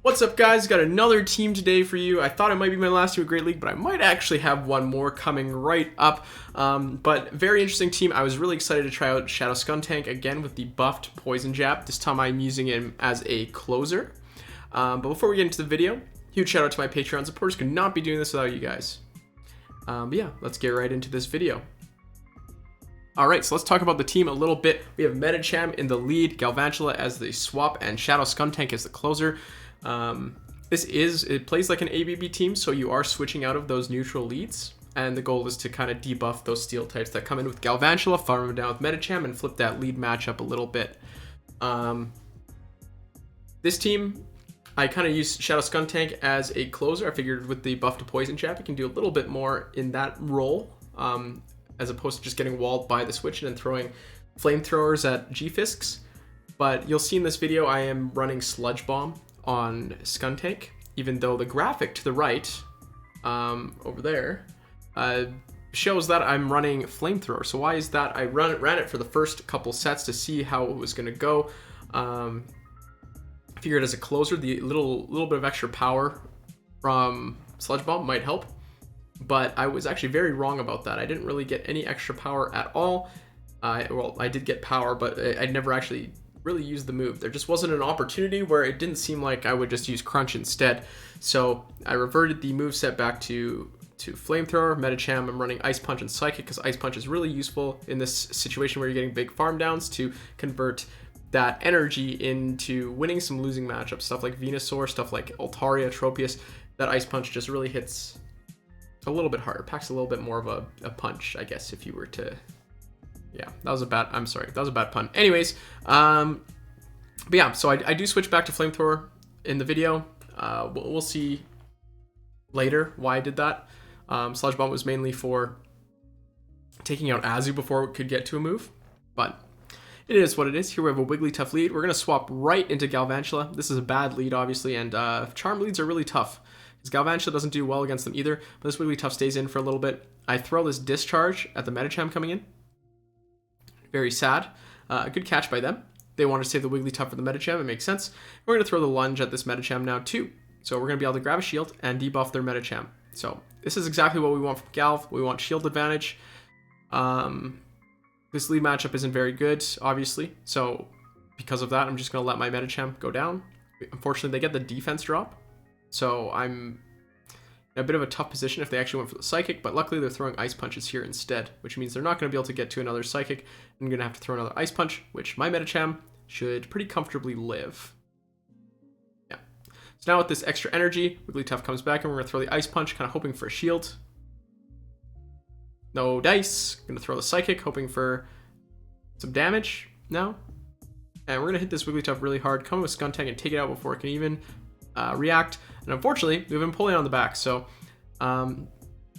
What's up, guys? Got another team today for you. I thought it might be my last team of Great League, but I might actually have one more coming right up. But very interesting team. I was really excited to try out Shadow Skuntank again with the buffed Poison Jab. This time I'm using him as a closer. But before we get into the video, huge shout out to my Patreon supporters. Could not be doing this without you guys. But yeah, let's get right into this video. Alright, so let's talk about the team a little bit. We have Medicham in the lead, Galvantula as the swap, and Shadow Skuntank as the closer. It plays like an ABB team, so you are switching out of those neutral leads, and the goal is to kind of debuff those steel types that come in with Galvantula, farm them down with Medicham, and flip that lead matchup a little bit. This team, I kind of use Shadow Skuntank as a closer. I figured with the buff to Poison Jab, you can do a little bit more in that role, as opposed to just getting walled by the switch and then throwing flamethrowers at G-Fisks. But you'll see in this video, I am running Sludge Bomb on Skuntank, even though the graphic to the right, over there, shows that I'm running Flamethrower. So why is that? I ran it for the first couple sets to see how it was going to go. I figured as a closer, the little bit of extra power from Sludge Bomb might help, but I was actually very wrong about that. I didn't really get any extra power at all. Well, I did get power, but I never actually really used the move. There just wasn't an opportunity where it didn't seem like I would just use Crunch instead. So I reverted the move set back to Flamethrower, Medicham. I'm running Ice Punch and Psychic because Ice Punch is really useful in this situation where you're getting big farm downs to convert that energy into winning some losing matchups. Stuff like Venusaur, stuff like Altaria, Tropius. That Ice Punch just really hits a little bit harder, packs a little bit more of a punch, I guess, if you were to... Yeah, I'm sorry, that was a bad pun. Anyways, but yeah, so I do switch back to Flamethrower in the video. We'll see later why I did that. Sludge Bomb was mainly for taking out Azu before it could get to a move, but it is what it is. Here we have a Wigglytuff lead. We're going to swap right into Galvantula. This is a bad lead, obviously, and Charm leads are really tough, because Galvantula doesn't do well against them either, but this Wigglytuff stays in for a little bit. I throw this Discharge at the Medicham coming in. Very sad. A good catch by them. They want to save the Wigglytuff for the Medicham. It makes sense. We're going to throw the Lunge at this Medicham now too. So we're going to be able to grab a shield and debuff their Medicham. So this is exactly what we want from Galv. We want shield advantage. This lead matchup isn't very good, obviously. So because of that, I'm just going to let my Medicham go down. Unfortunately, they get the defense drop. So I'm in a bit of a tough position if they actually went for the Psychic, but luckily they're throwing Ice Punches here instead, which means they're not going to be able to get to another Psychic. I'm going to have to throw another Ice Punch, which my Medicham should pretty comfortably live. Yeah. So now with this extra energy, Wigglytuff comes back and we're going to throw the Ice Punch, kind of hoping for a shield. No dice. Going to throw the Psychic, hoping for some damage now. And we're going to hit this Wigglytuff really hard, come with Skuntank and take it out before it can even react. And unfortunately, we have Empoleon on the back, so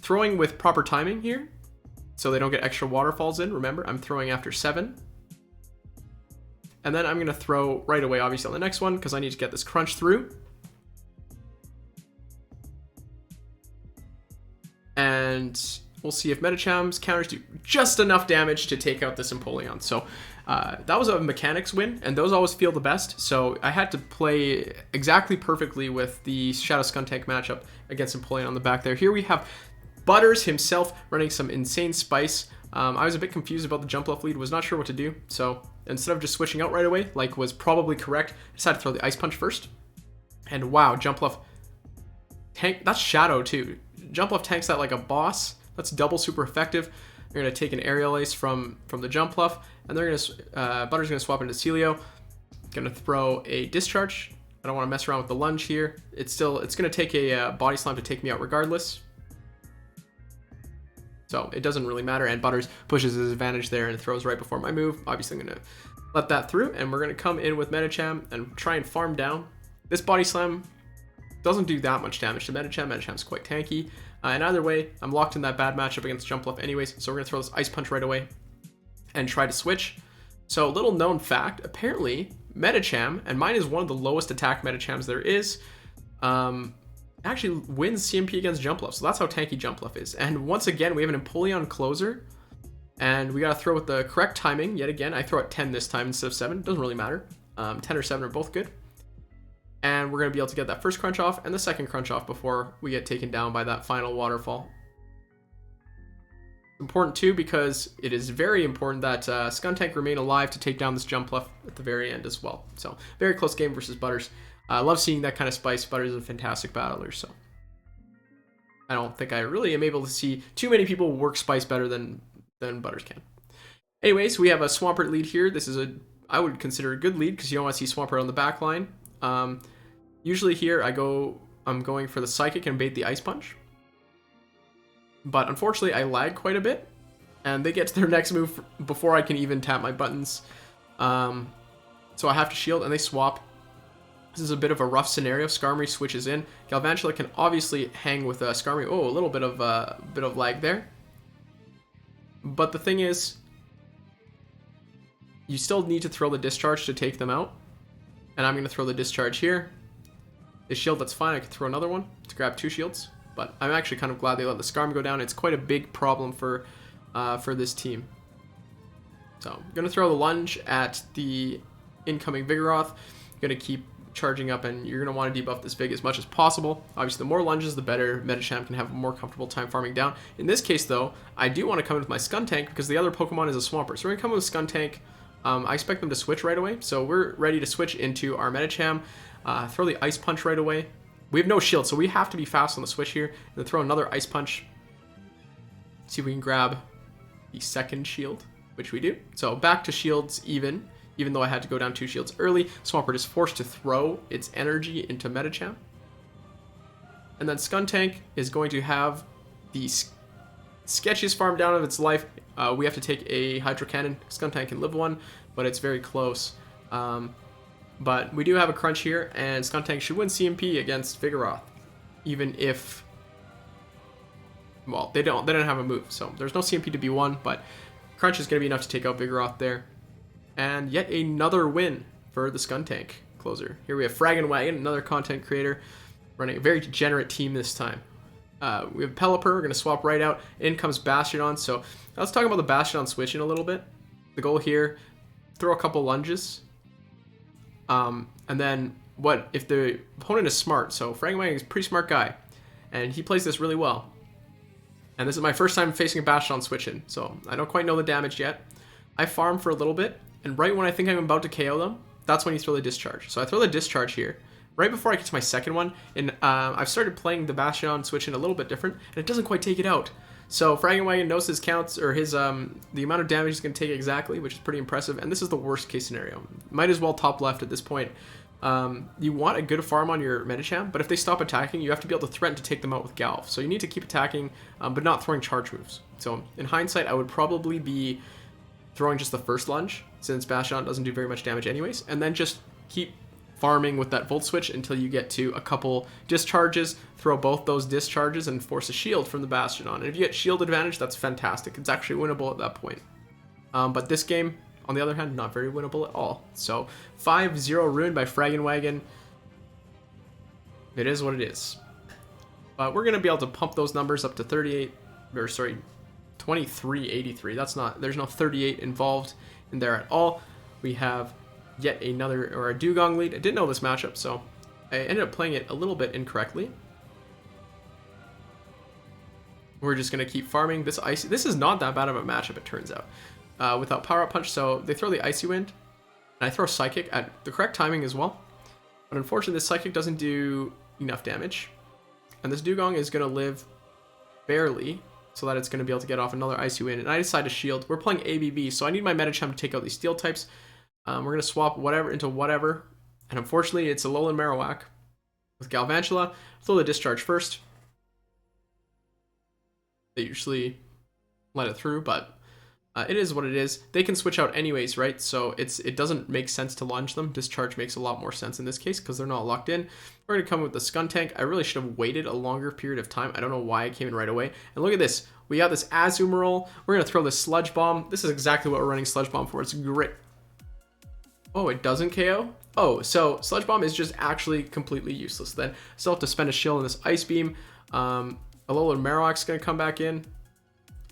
throwing with proper timing here, so they don't get extra waterfalls in. Remember, I'm throwing after 7. And then I'm going to throw right away, obviously, on the next one, because I need to get this Crunch through. And we'll see if Medicham's counters do just enough damage to take out this Empoleon. So that was a mechanics win, and those always feel the best. So I had to play exactly perfectly with the Shadow Skuntank matchup against Empoleon on the back there. Here we have Butters himself running some insane spice. I was a bit confused about the Jumpluff lead, was not sure what to do. So instead of just switching out right away, like was probably correct, I decided to throw the Ice Punch first. And wow, Jumpluff tank, that's Shadow too. Jumpluff tanks that like a boss. That's double super effective. They're going to take an Aerial Ace from the Jumpluff, and they're going to Butter's going to swap into Celio. Going to throw a Discharge. I don't want to mess around with the Lunge here. It's going to take a Body Slam to take me out regardless. So it doesn't really matter, and Butters pushes his advantage there and throws right before my move. Obviously, I'm going to let that through, and we're going to come in with Medicham and try and farm down. This Body Slam doesn't do that much damage to Medicham. Medicham's quite tanky. And either way, I'm locked in that bad matchup against Jumpluff anyways, so we're going to throw this Ice Punch right away and try to switch. So little known fact, apparently Medicham, and mine is one of the lowest attack Medichams there is, actually wins CMP against Jumpluff, so that's how tanky Jumpluff is. And once again, we have an Empoleon closer, and we got to throw with the correct timing. Yet again, I throw at 10 this time instead of 7. Doesn't really matter. 10 or 7 are both good. And we're going to be able to get that first crunch off and the second crunch off before we get taken down by that final waterfall. Important too because it is very important that Skuntank remain alive to take down this Jumpluff at the very end as well. So very close game versus Butters. I love seeing that kind of spice. Butters is a fantastic battler, so I don't think I really am able to see too many people work spice better than Butters can. Anyways, we have a Swampert lead here. This is I would consider a good lead because you don't want to see Swampert on the back line. Usually here I'm going for the Psychic and bait the Ice Punch. But unfortunately, I lag quite a bit, and they get to their next move before I can even tap my buttons. So I have to shield, and they swap. This is a bit of a rough scenario. Skarmory switches in. Galvantula can obviously hang with Skarmory. Oh, a little bit of lag there. But the thing is, you still need to throw the Discharge to take them out. And I'm going to throw the Discharge here. The shield, that's fine. I could throw another one to grab 2 shields. But I'm actually kind of glad they let the Skarmory go down. It's quite a big problem for this team. So I'm going to throw the lunge at the incoming Vigoroth. I'm going to keep charging up, and you're going to want to debuff this Vig as much as possible. Obviously, the more lunges, the better. Medicham can have a more comfortable time farming down. In this case, though, I do want to come in with my Skuntank because the other Pokemon is a Swampert. So we're going to come with Skuntank. I expect them to switch right away. So we're ready to switch into our Medicham. Throw the Ice Punch right away. We have no shield, so we have to be fast on the switch here. And then throw another Ice Punch. See if we can grab the second shield, which we do. So back to shields even though I had to go down 2 shields early. Swampert is forced to throw its energy into Medicham. And then Skuntank is going to have the sketchiest farm down of its life. We have to take a Hydro Cannon. Skuntank can live one, but it's very close. But we do have a crunch here, and Skuntank should win CMP against Vigoroth, even if, well, they don't have a move, so there's no CMP to be won, but crunch is going to be enough to take out Vigoroth there. And yet another win for the Skuntank closer. Here we have Fraggin' Wagon, another content creator, running a very degenerate team this time. We have Pelipper. We're going to swap right out. In comes Bastiodon. So let's talk about the Bastiodon switching a little bit. The goal here, throw a couple lunges. And then what if the opponent is smart? So Fraggin' Wagon is a pretty smart guy, and he plays this really well. And this is my first time facing a Bastiodon switch-in, so I don't quite know the damage yet. I farm for a little bit, and right when I think I'm about to KO them, that's when you throw the Discharge. So I throw the Discharge here, right before I get to my second one, and I've started playing the Bastiodon switch-in a little bit different, and it doesn't quite take it out. So Fraggin' Wagon knows his counts, or his the amount of damage he's going to take exactly, which is pretty impressive, and this is the worst case scenario. Might as well top left at this point. You want a good farm on your Medicham, but if they stop attacking, you have to be able to threaten to take them out with Galv. So you need to keep attacking, but not throwing charge moves. So in hindsight, I would probably be throwing just the first lunge, since Bastiodon doesn't do very much damage anyways, and then just keep farming with that Volt Switch until you get to a couple discharges, throw both those discharges, and force a shield from the Bastiodon. And if you get shield advantage, that's fantastic. It's actually winnable at that point. But this game, on the other hand, not very winnable at all. So 5-0 ruined by Fraggin' Wagon. It is what it is. But we're going to be able to pump those numbers up to 2383. There's no 38 involved in there at all. We have yet another, or a Dewgong lead. I didn't know this matchup, so I ended up playing it a little bit incorrectly. We're just going to keep farming this Icy. This is not that bad of a matchup, it turns out. Without Power Up Punch, so they throw the Icy Wind, and I throw Psychic at the correct timing as well. But unfortunately, this Psychic doesn't do enough damage. And this Dewgong is going to live barely, so that it's going to be able to get off another Icy Wind. And I decide to shield. We're playing ABB, so I need my Medicham to take out these Steel types. We're going to swap whatever into whatever. And unfortunately, it's a Alolan Marowak with Galvantula. Throw the Discharge first. They usually let it through, but it is what it is. They can switch out anyways, right? So it doesn't make sense to launch them. Discharge makes a lot more sense in this case because they're not locked in. We're going to come with the Skuntank. I really should have waited a longer period of time. I don't know why I came in right away. And look at this. We got this Azumarill. We're going to throw this Sludge Bomb. This is exactly what we're running Sludge Bomb for. It's great. Oh, it doesn't KO? Oh, so Sludge Bomb is just actually completely useless then. Still have to spend a shield on this Ice Beam. Alolan Marowak's going to come back in.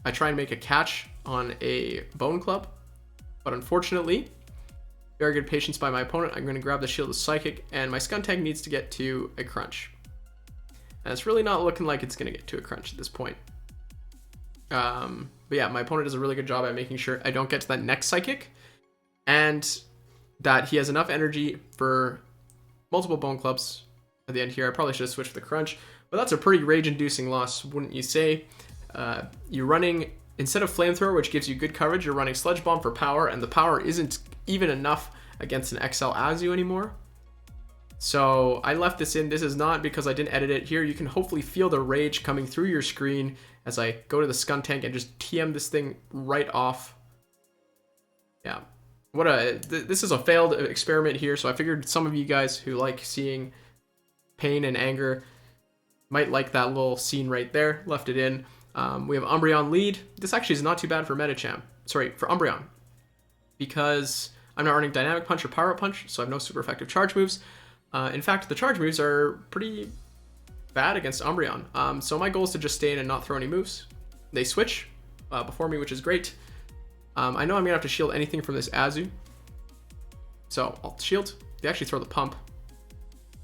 I try and make a catch on a Bone Club, but unfortunately, Very good patience by my opponent. I'm going to grab the Shield of Psychic, and my Skuntank needs to get to a crunch. And it's really not looking like it's going to get to a crunch at this point. But yeah, my opponent does a really good job at making sure I don't get to that next Psychic, and that he has enough energy for multiple Bone Clubs at the end here. I probably should have switched for the crunch, but that's a pretty rage-inducing loss, wouldn't you say? You're running, instead of Flamethrower, which gives you good coverage, you're running Sludge Bomb for power, and the power isn't even enough against an XL Azu anymore. So I left this in. This is not because I didn't edit it. Here you can hopefully feel the rage coming through your screen as I go to the Skuntank and just TM this thing right off. Yeah. This is a failed experiment here, so I figured some of you guys who like seeing pain and anger might like that little scene right there. Left it in. We have Umbreon lead. This actually is not too bad for Medicham. Sorry, for Umbreon. Because I'm not running Dynamic Punch or Power Up Punch, so I have no super effective charge moves. In fact, the charge moves are pretty bad against Umbreon. So my goal is to just stay in and not throw any moves. They switch before me, which is great. I know I'm going to have to shield anything from this Azu. So I'll shield. They actually throw the pump.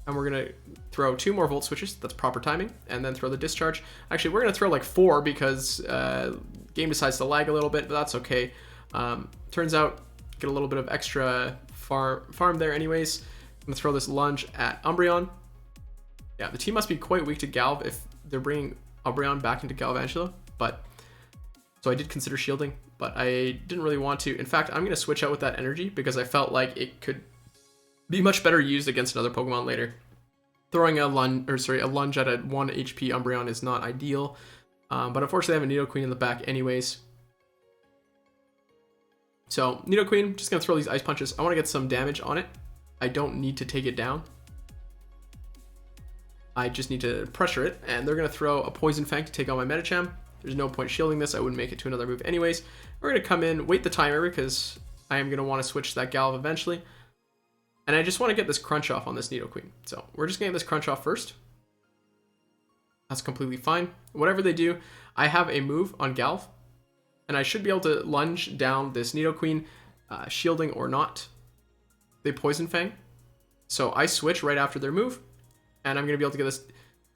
And we're going to throw 2 more Volt Switches. That's proper timing. And then throw the Discharge. Actually, we're going to throw like 4 because game decides to lag a little bit, but that's okay. Turns out, get a little bit of extra farm there anyways. I'm going to throw this lunge at Umbreon. Yeah, the team must be quite weak to Galv if they're bringing Umbreon back into Galvantula. But so I did consider shielding, but I didn't really want to. In fact, I'm going to switch out with that energy because I felt like it could be much better used against another Pokemon later. Throwing a lunge at a 1 HP Umbreon is not ideal. But unfortunately, I have a Nidoqueen in the back anyways. So Nidoqueen, just going to throw these Ice Punches. I want to get some damage on it. I don't need to take it down. I just need to pressure it, and they're going to throw a Poison Fang to take on my Medicham. There's no point shielding this. I wouldn't make it to another move anyways. We're going to come in, wait the timer, because I am going to want to switch that Galv eventually. And I just want to get this crunch off on this Nidoqueen. So we're just going to get this crunch off first. That's completely fine. Whatever they do, I have a move on Galv, and I should be able to lunge down this Nidoqueen, shielding or not. They Poison Fang. So I switch right after their move, and I'm going to be able to get this.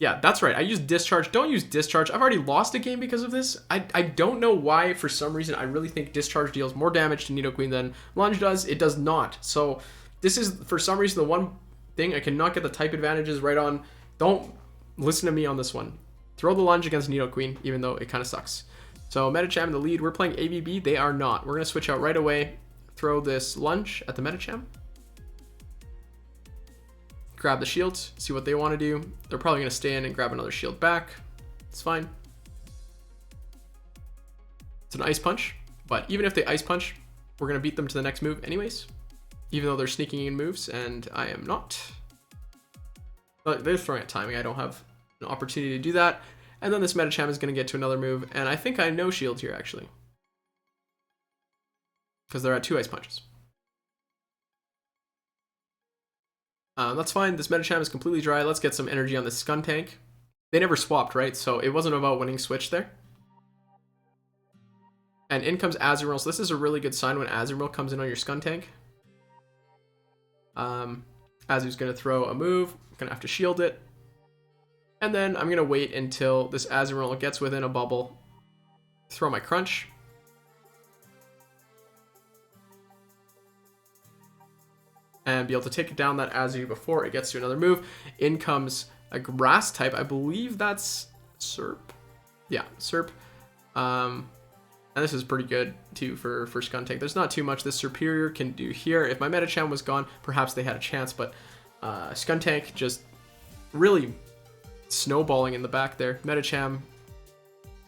Yeah, that's right. I use Discharge. Don't use Discharge. I've already lost a game because of this. I don't know why. For some reason, I really think Discharge deals more damage to Nidoqueen than Lunge does. It does not. So this is, for some reason, the one thing I cannot get the type advantages right on. Don't listen to me on this one. Throw the Lunge against Nidoqueen, even though it kind of sucks. So Medicham in the lead. We're playing ABB. They are not. We're going to switch out right away. Throw this Lunge at the Medicham. Grab the shields, see what they want to do. They're probably going to stay in and grab another shield back. It's fine. It's an Ice Punch, but even if they Ice Punch, we're going to beat them to the next move anyways, even though they're sneaking in moves, and I am not. But they're throwing at timing. I don't have an opportunity to do that. And then this Medicham is going to get to another move, and I think I no shield here, actually, because they're at 2 Ice Punches. That's fine. This Medicham is completely dry. Let's get some energy on this Skuntank. They never swapped, right? So it wasn't about winning switch there. And in comes Azumarill. So this is a really good sign when Azumarill comes in on your Skuntank. Azu's going to throw a move. I'm going to have to shield it. And then I'm going to wait until this Azumarill gets within a bubble. Throw my Crunch. And be able to take down that Azu before it gets to another move. In comes a Grass type. I believe that's Serp. Yeah, Serp. And this is pretty good, too, for Skuntank. There's not too much this Serperior can do here. If my Medicham was gone, perhaps they had a chance. But Skuntank just really snowballing in the back there. Medicham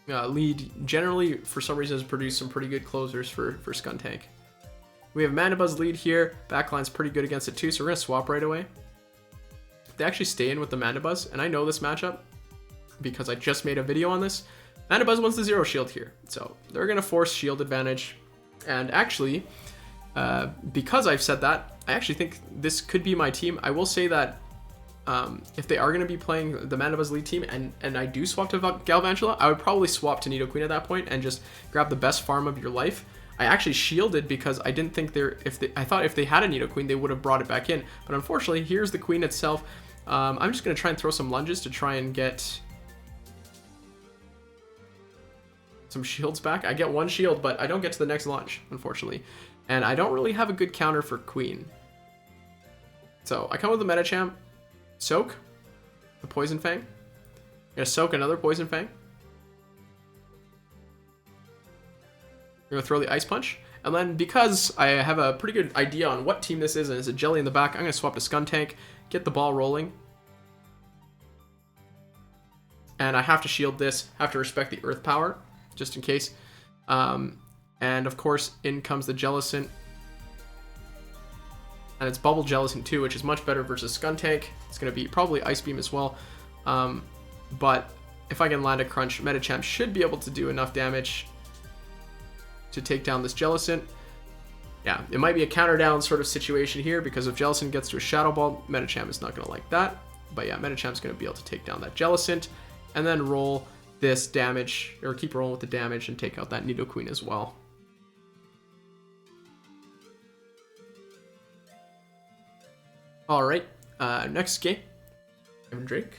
lead generally, for some reason, has produced some pretty good closers for Skuntank. We have Mandibuzz lead here. Backline's pretty good against it too, so we're going to swap right away. They actually stay in with the Mandibuzz, and I know this matchup because I just made a video on this. Mandibuzz wants the 0 shield here, so they're going to force shield advantage. And actually, because I've said that, I actually think this could be my team. I will say that if they are going to be playing the Mandibuzz lead team and I do swap to Galvantula, I would probably swap to Nidoqueen at that point and just grab the best farm of your life. I actually shielded because I didn't think I thought if they had a Nidoqueen, they would have brought it back in. But unfortunately, here's the Queen itself. I'm just going to try and throw some lunges to try and get some shields back. I get one shield, but I don't get to the next lunge, unfortunately. And I don't really have a good counter for Queen. So I come with a Medicham, Soak, the Poison Fang. I'm going to Soak another Poison Fang. I'm going to throw the Ice Punch. And then because I have a pretty good idea on what team this is and it's a Jelly in the back, I'm going to swap to Skuntank, get the ball rolling. And I have to shield this, have to respect the Earth Power, just in case. And of course, in comes the Jellicent. And it's Bubble Jellicent too, which is much better versus Skuntank. It's going to be probably Ice Beam as well. But if I can land a Crunch, Medicham should be able to do enough damage to take down this Jellicent. Yeah, it might be a counter down sort of situation here, because if Jellicent gets to a Shadow Ball, Medicham is not going to like that. But yeah, Medicham's going to be able to take down that Jellicent, and then roll this damage, or keep rolling with the damage and take out that Nidoqueen as well. Alright, next game, Evan Drake.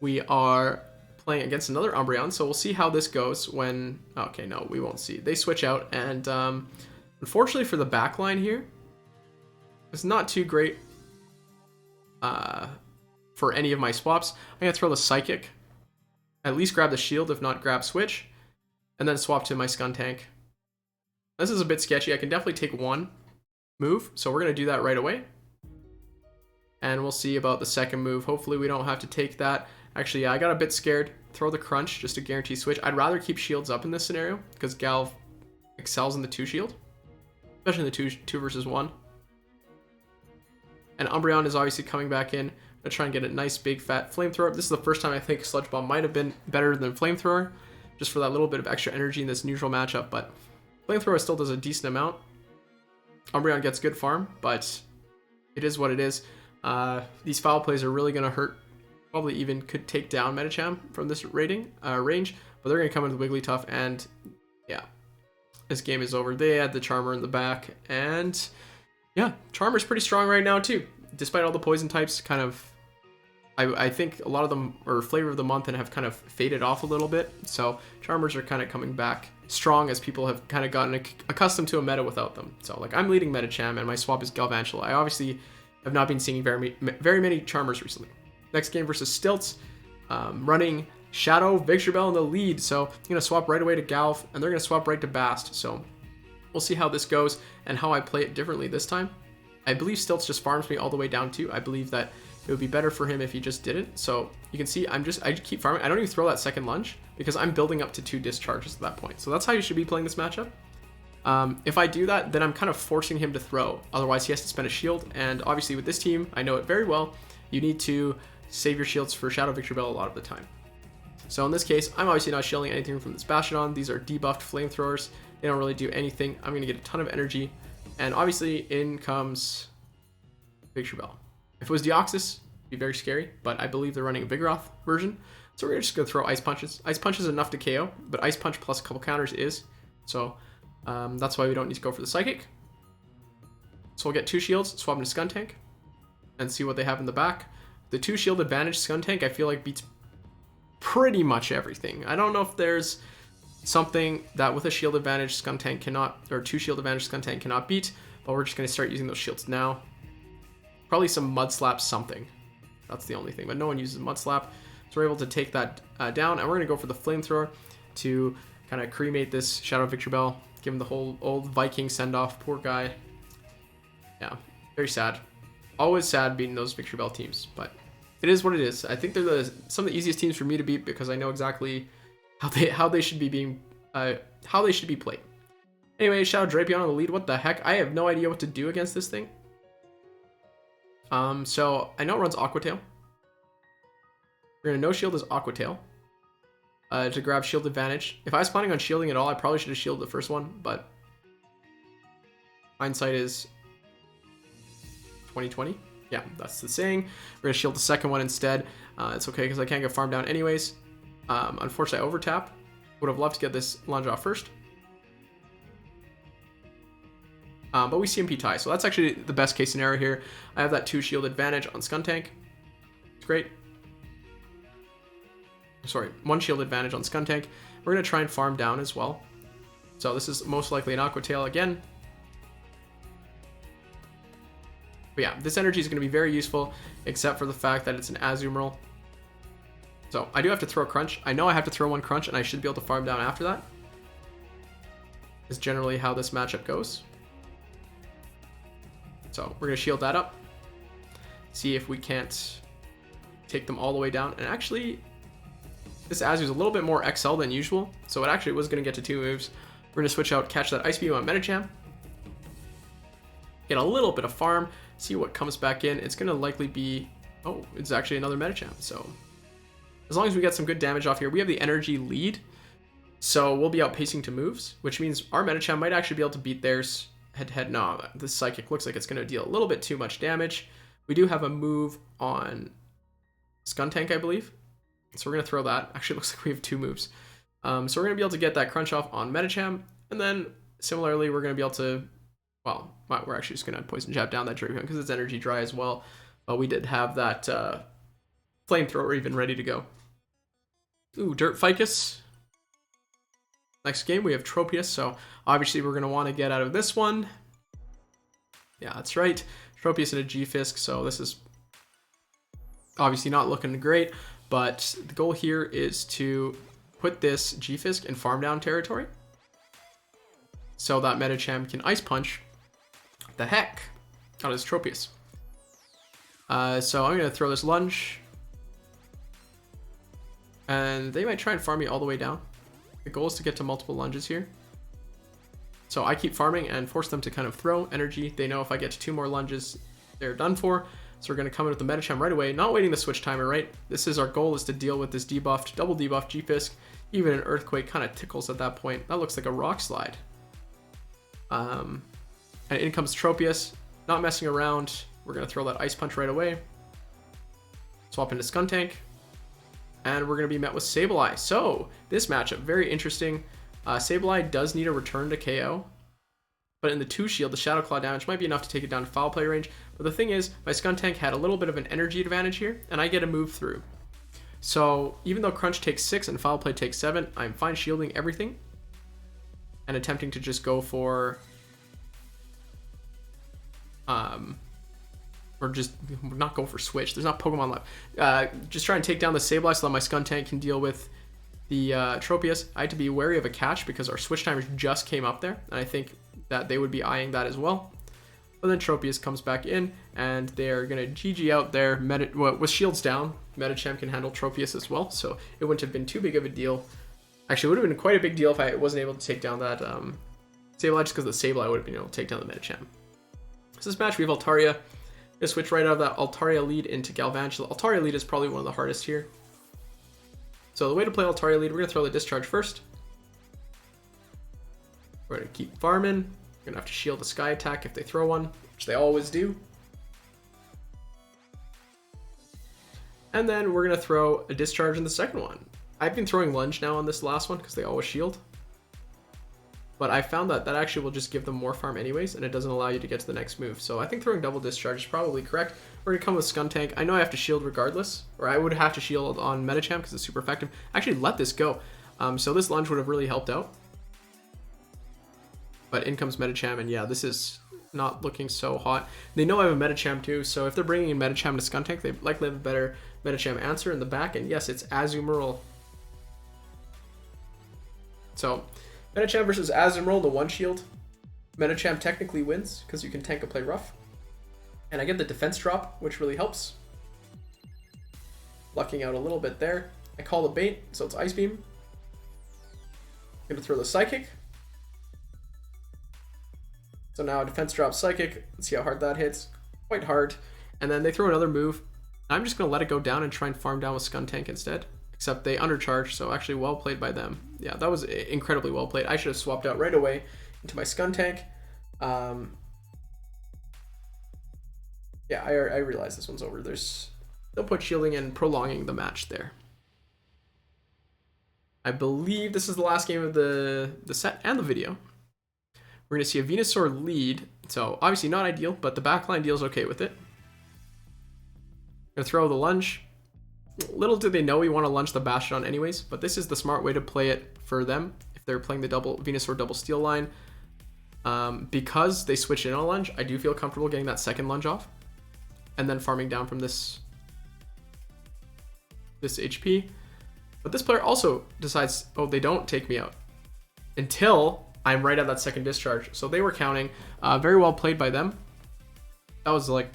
We are playing against another Umbreon, so we'll see how this goes when... Okay, no, we won't see. They switch out, and unfortunately for the back line here, it's not too great for any of my swaps. I'm going to throw the Psychic, at least grab the shield, if not grab Switch, and then swap to my Skuntank. This is a bit sketchy. I can definitely take one move, so we're going to do that right away. And we'll see about the second move. Hopefully we don't have to take that. Actually, yeah, I got a bit scared. Throw the Crunch just to guarantee switch. I'd rather keep shields up in this scenario because Gal excels in the 2 shield, especially in the 2 versus 1. And Umbreon is obviously coming back in. I'm going to try and get a nice big fat Flamethrower. This is the first time I think Sludge Bomb might have been better than Flamethrower, just for that little bit of extra energy in this neutral matchup. But Flamethrower still does a decent amount. Umbreon gets good farm, but it is what it is. These foul plays are really going to hurt. Probably even could take down Medicham from this range, but they're going to come into Wigglytuff, and yeah, this game is over. They had the Charmer in the back, and yeah, Charmer's pretty strong right now too, despite all the poison types. Kind of, I think a lot of them are flavor of the month and have kind of faded off a little bit. So Charmers are kind of coming back strong as people have kind of gotten accustomed to a meta without them. So like I'm leading Medicham, and my swap is Galvantula. I obviously have not been seeing very many Charmers recently. Next game versus Stilts, running Shadow Victreebel in the lead. So I'm going to swap right away to Galv, and they're going to swap right to Bast. So we'll see how this goes and how I play it differently this time. I believe Stilts just farms me all the way down to. I believe that it would be better for him if he just didn't. So you can see I keep farming. I don't even throw that second lunge because I'm building up to 2 discharges at that point. So that's how you should be playing this matchup. If I do that, then I'm kind of forcing him to throw. Otherwise, he has to spend a shield. And obviously with this team, I know it very well. You need to save your shields for Shadow Victreebel a lot of the time. So in this case, I'm obviously not shielding anything from this Bastiodon. These are debuffed flamethrowers. They don't really do anything. I'm going to get a ton of energy. And obviously in comes Victreebel. If it was Deoxys, it'd be very scary, but I believe they're running a Vigoroth version. So we're just going to throw Ice Punches. Ice Punch is enough to KO, but Ice Punch plus a couple counters is. So that's why we don't need to go for the Psychic. So we'll get 2 shields, swap into Skuntank, and see what they have in the back. The 2 shield advantage Skuntank, I feel like beats pretty much everything. I don't know if there's something that with a shield advantage Skuntank cannot, or 2 shield advantage Skuntank cannot beat, but we're just going to start using those shields now. Probably some Mud Slap something. That's the only thing, but no one uses Mud Slap. So we're able to take that down, and we're going to go for the Flamethrower to kind of cremate this Shadow Victreebel, give him the whole old Viking send-off. Poor guy. Yeah, very sad. Always sad beating those Victreebel teams, but it is what it is. I think they're some of the easiest teams for me to beat because I know exactly how they should be played. Anyway, Shadow Drapion on the lead. What the heck? I have no idea what to do against this thing. So I know it runs Aqua Tail. We're gonna no shield as Aqua Tail to grab shield advantage. If I was planning on shielding at all, I probably should have shielded the first one, but hindsight is 2020. Yeah, that's the saying. We're gonna shield the second one instead. It's okay because I can't get farmed down anyways. Unfortunately, I overtap. Would have loved to get this lunge off first. But we CMP tie, so that's actually the best case scenario here. I have that 2 shield advantage on Skuntank. It's great. Sorry, 1 shield advantage on Skuntank. We're going to try and farm down as well. So this is most likely an Aqua Tail again. But yeah, this energy is going to be very useful, except for the fact that it's an Azumarill. So I do have to throw a Crunch. I know I have to throw 1 Crunch, and I should be able to farm down after that. Is generally how this matchup goes. So we're going to shield that up. See if we can't take them all the way down. And actually, this Azu is a little bit more XL than usual. So it actually was going to get to 2 moves. We're going to switch out, catch that Ice Beam on Medicham. Get a little bit of farm. See what comes back in. It's going to likely be... Oh, it's actually another Medicham. So as long as we get some good damage off here, we have the energy lead. So we'll be outpacing to moves, which means our Medicham might actually be able to beat theirs head-to-head. No, the Psychic looks like it's going to deal a little bit too much damage. We do have a move on Skuntank, I believe. So we're going to throw that. Actually, it looks like we have 2 moves. So we're going to be able to get that Crunch off on Medicham. And then, similarly, we're going to be able to... Well, we're actually just going to Poison Jab down that Drapion because it's energy dry as well. But we did have that Flamethrower even ready to go. Ooh, Dirt Ficus. Next game, we have Tropius. So, obviously, we're going to want to get out of this one. Yeah, that's right. Tropius and a G-Fisk. So, this is obviously not looking great. But the goal here is to put this G-Fisk in farm down territory so that Medicham can Ice Punch the heck out of his Tropius. So I'm going to throw this Lunge. And they might try and farm me all the way down. The goal is to get to multiple lunges here. So I keep farming and force them to kind of throw energy. They know if I get to 2 more lunges, they're done for. So we're going to come in with the Medicham right away, not waiting the switch timer, right? This is our goal, is to deal with this debuffed, double debuffed G-Fisk. Even an Earthquake kind of tickles at that point. That looks like a Rock Slide. And in comes Tropius, not messing around. We're going to throw that Ice Punch right away. Swap into Skuntank. And we're going to be met with Sableye. So this matchup, very interesting. Sableye does need a return to KO. But in the 2 shield, the Shadow Claw damage might be enough to take it down to foul play range. But the thing is, my Skuntank had a little bit of an energy advantage here, and I get a move through. So even though Crunch takes 6 and foul play takes 7, I'm fine shielding everything. And attempting to just go for... or just not go for switch. There's not Pokemon left. Just try and take down the Sableye so that my Skuntank can deal with the Tropius. I had to be wary of a catch because our switch timers just came up there, and I think that they would be eyeing that as well. But then Tropius comes back in, and they're going to GG out there. With shields down, Medicham can handle Tropius as well, so it wouldn't have been too big of a deal. Actually, it would have been quite a big deal if I wasn't able to take down that Sableye, just because the Sableye would have been able to take down the Medicham. So this match, we have Altaria. I'm going to switch right out of that Altaria lead into Galvantula. Altaria lead is probably one of the hardest here. So the way to play Altaria lead, we're going to throw the Discharge first. We're going to keep farming. We're going to have to shield the Sky Attack if they throw one, which they always do. And then we're going to throw a Discharge in the second one. I've been throwing Lunge now on this last one because they always shield. But I found that that actually will just give them more farm anyways, and it doesn't allow you to get to the next move. So I think throwing double Discharge is probably correct. We're going to come with Skuntank. I know I have to shield regardless, or I would have to shield on Medicham because it's super effective. Actually, let this go. So this Lunge would have really helped out. But in comes Medicham, and yeah, this is not looking so hot. They know I have a Medicham too, so if they're bringing in Medicham to Skuntank, they likely have a better Medicham answer in the back, and yes, it's Azumarill. So Medicham versus Azumarill, the 1 shield. Medicham technically wins because you can tank a play rough. And I get the defense drop, which really helps. Lucking out a little bit there. I call the bait, so it's Ice Beam. I'm going to throw the Psychic. So now defense drop Psychic. Let's see how hard that hits. Quite hard. And then they throw another move. I'm just going to let it go down and try and farm down with Skuntank instead. Except they undercharge, so actually well played by them. Yeah, that was incredibly well played. I should have swapped out right away into my Skuntank. Yeah, I realize this one's over. There's no point shielding and prolonging the match there. I believe this is the last game of the set and the video. We're going to see a Venusaur lead. So obviously not ideal, but the backline deals okay with it. Going to throw the lunge. Little do they know we want to lunge the Bastion anyways, but this is the smart way to play it for them if they're playing the Venusaur double steel line. Because they switch in on a lunge, I do feel comfortable getting that second lunge off and then farming down from this HP. But this player also decides, oh, they don't take me out until I'm right at that second discharge. So they were counting. Very well played by them. That was like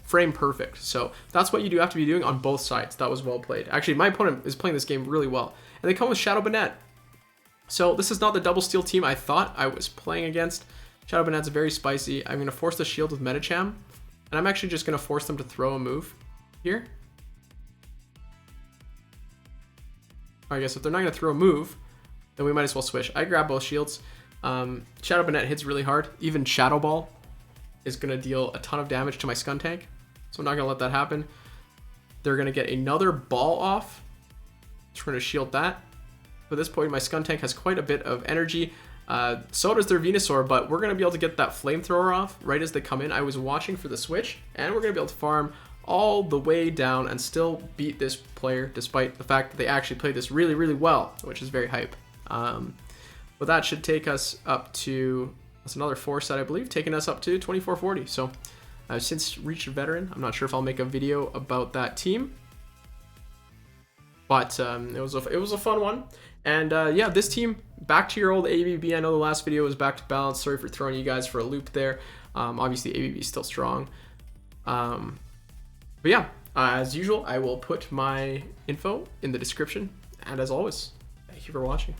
frame perfect. So that's what you do have to be doing on both sides. That was well played. Actually, my opponent is playing this game really well. And they come with Shadow Banette. So this is not the double steel team I thought I was playing against. Shadow Banette's very spicy. I'm going to force the shield with Medicham. And I'm actually just going to force them to throw a move here. I guess if they're not going to throw a move, then we might as well switch. I grab both shields. Shadow Banette hits really hard. Even Shadow Ball is going to deal a ton of damage to my Skuntank. So I'm not going to let that happen. They're going to get another ball off. Just going to shield that. At this point, my Skuntank has quite a bit of energy. So does their Venusaur, but we're going to be able to get that flamethrower off right as they come in. I was watching for the switch, and we're going to be able to farm all the way down and still beat this player, despite the fact that they actually played this really, really well, which is very hype. But that should take us up to, that's another 4 set, I believe, taking us up to 2440. So I've since reached veteran. I'm not sure if I'll make a video about that team, but it was a fun one. And yeah, this team, back to your old ABB. I know the last video was back to balance. Sorry for throwing you guys for a loop there. Obviously, ABB is still strong. But yeah, as usual, I will put my info in the description. And as always, thank you for watching.